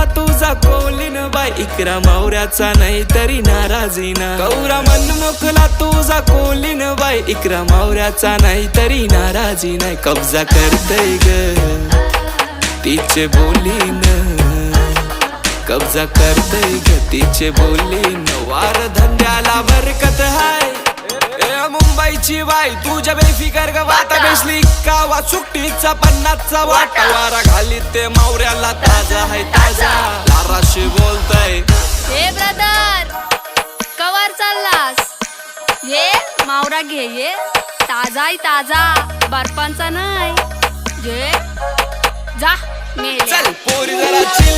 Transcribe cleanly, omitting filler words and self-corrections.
मुखला तुझा कोलीन बाई, इकरा मावऱ्याचा नाही तरी नाराजी ना. गौरा मन मुखला तुझा कोलीन बाई, इकरा मावऱ्याचा नाही तरी नाराजी नाही. कब्जा करतय ग तिचे बोलीन, कब्जा करतय ग तिचे बोलीन. वार धंद्याला बरकत हाय मुंबईची बाई, तुझ्या बेफिकर ग वाटा बेसली कावा सुट्टीचा 50चा वाटा. वारा घाली ते मावऱ्याला ताजा हाय ताजा. लाराशी बोलतय हे ब्रदर कवर चाललास, ये मावरा घे ये ताजा आहे ताजा, बर्फांचा नाही. घे जा मेले. चल पोरी जरा चिल